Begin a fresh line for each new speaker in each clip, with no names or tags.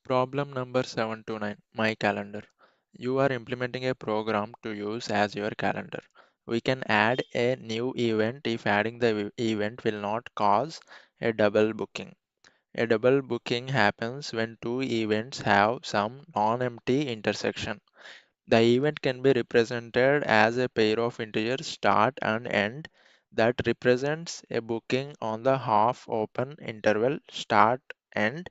Problem number 729, My Calendar. You are implementing a program to use as your calendar. We can add a new event if adding the event will not cause a double booking. A double booking happens when two events have some non-empty intersection. The event can be represented as a pair of integers start and end that represents a booking on the half open interval start end,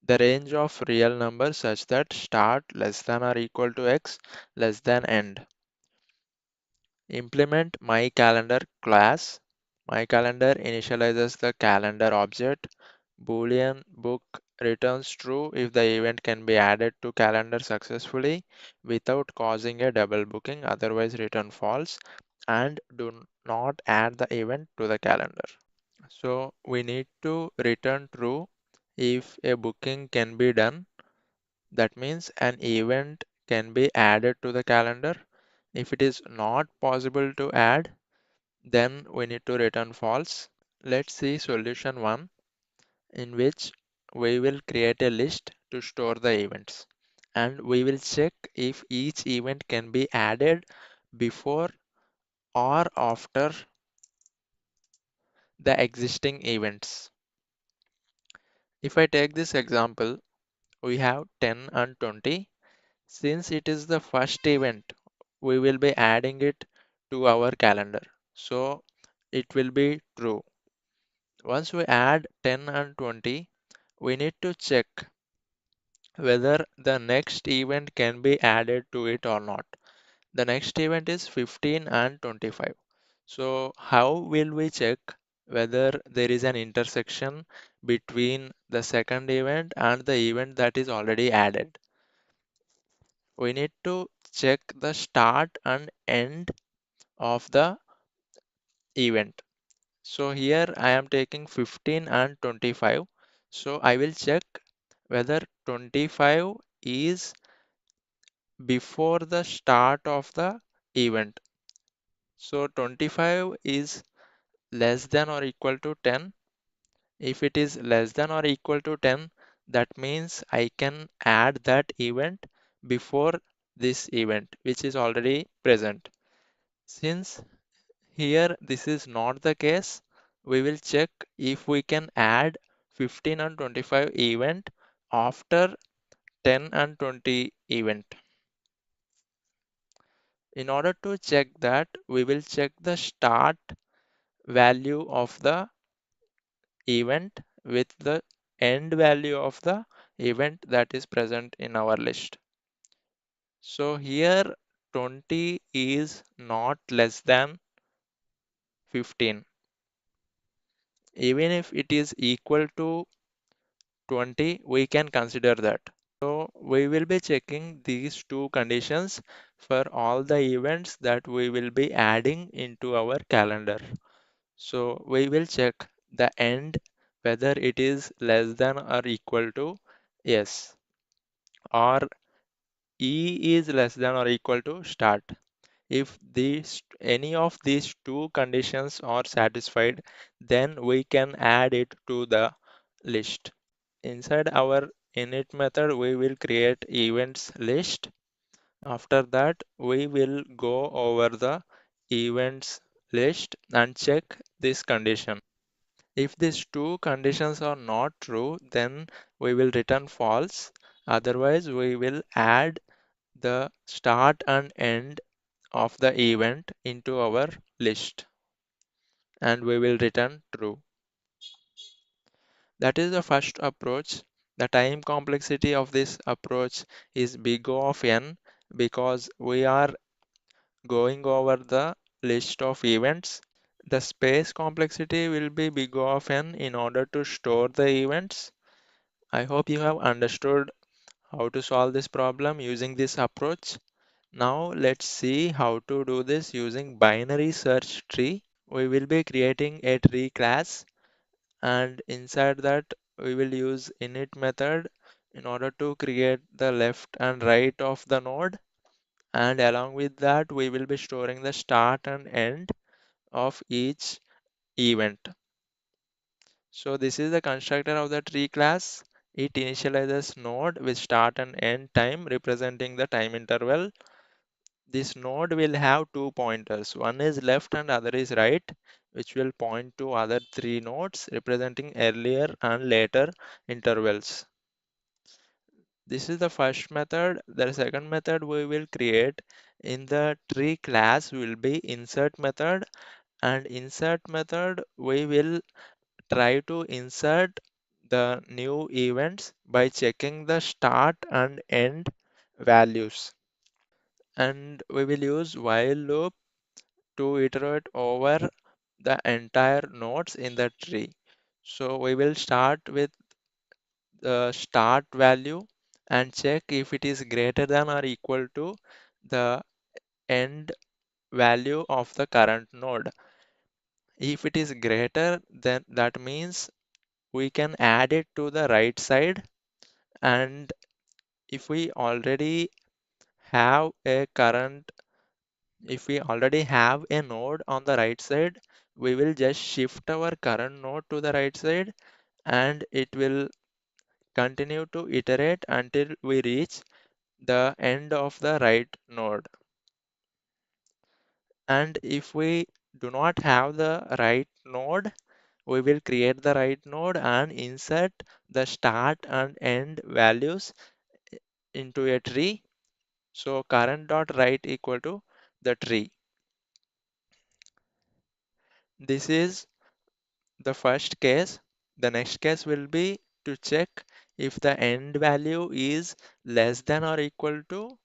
the range of real numbers such that start less than or equal to x less than end. Implement my calendar class. My calendar initializes the calendar object. Boolean book returns true if the event can be added to calendar successfully without causing a double booking, otherwise return false, and do not add the event to the calendar. So we need to return true if a booking can be done. That means an event can be added to the calendar. If it is not possible to add, then we need to return false. Let's see solution 1, in which we will create a list to store the events. And we will check if each event can be added before or after the existing events. If I take this example, we have 10 and 20. Since it is the first event, we will be adding it to our calendar. So it will be true. Once we add 10 and 20, we need to check whether the next event can be added to it or not. The next event is 15 and 25. So how will we check whether there is an intersection between the second event and the event that is already added? We need to check the start and end of the event. So here I am taking 15 and 25. So I will check whether 25 is before the start of the event. So 25 is less than or equal to 10. If it is less than or equal to 10, that means I can add that event before this event, which is already present. Since here this is not the case, we will check if we can add 15 and 25 event after 10 and 20 event. In order to check that, we will check the start value of the event with the end value of the event that is present in our list. So here 20 is not less than 15. Even if it is equal to 20, we can consider that. So we will be checking these two conditions for all the events that we will be adding into our calendar. So we will check the end whether it is less than or equal to yes, or E is less than or equal to start. If these any of these two conditions are satisfied, then we can add it to the list. Inside our init method, we will create events list. After that, we will go over the events list and check this condition. If these two conditions are not true, then we will return false. Otherwise, we will add the start and end of the event into our list and we will return true. That is the first approach. The time complexity of this approach is big O of n because we are going over the list of events. The space complexity will be big O of n in order to store the events. I hope you have understood how to solve this problem using this approach. Now let's see how to do this using binary search tree. We will be creating a tree class and inside that we will use init method in order to create the left and right of the node, and along with that we will be storing the start and end of each event. So this is the constructor of the tree class. It initializes node with start and end time representing the time interval. This node will have two pointers. One is left and other is right, which will point to other three nodes representing earlier and later intervals. This is the first method. The second method we will create in the tree class will be insert method, and insert method we will try to insert the new events by checking the start and end values. And we will use while loop to iterate over the entire nodes in the tree. So we will start with the start value and check if it is greater than or equal to the end value of the current node. If it is greater, then that means we can add it to the right side. And if we already have a current, if we already have a node on the right side, we will just shift our current node to the right side, and it will continue to iterate until we reach the end of the right node. And if we do not have the right node, we will create the right node and insert the start and end values into a tree. So current dot right equal to the tree. This is the first case. The next case will be to check if the end value is less than or equal to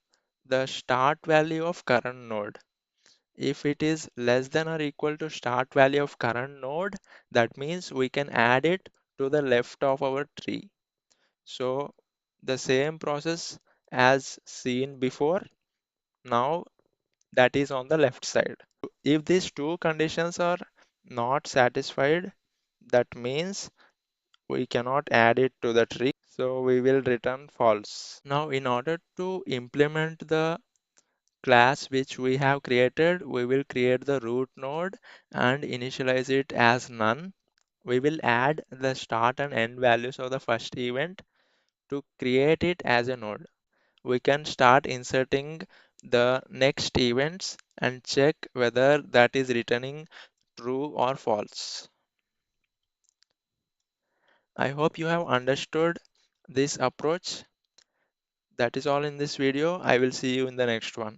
the start value of current node. If it is less than or equal to start value of current node, that means we can add it to the left of our tree. So the same process as seen before, now that is on the left side. If these two conditions are not satisfied, that means we cannot add it to the tree. So we will return false. Now in order to implement the class which we have created, we will create the root node and initialize it as none. We will add the start and end values of the first event to create it as a node. We can start inserting the next events and check whether that is returning true or false. I hope you have understood this approach. That is all in this video. I will see you in the next one.